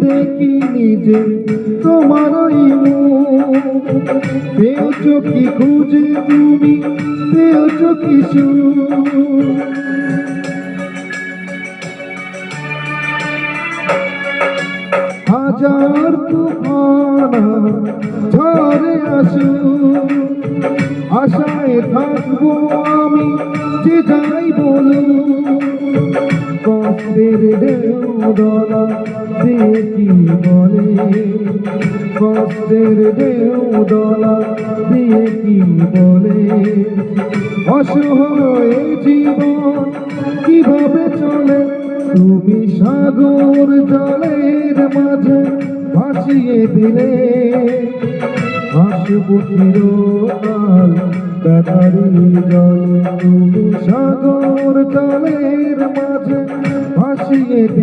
দেখি নিজে তোমারই মুখ। পেয়েছো কি খুঁজে তুমি, পেয়েছো কি সুখ। হাজার তুফান ঝড়ে আসুক, আশায় থাকবো আমি যে যাই বলুক। কষ্টের ঢেউ দলা দিয়ে কি বলে, কষ্টের ঢেউ দলা দিয়ে কি বলে। অসহায় জীবন কিভাবে চলে, তুমি সাগর জলের মাঝে ভাসিয়ে দিলে। হাসবো চিরকাল ব্যথারি জলে, তুমি সাগর জলের মাঝে ভাসিয়ে দিলে।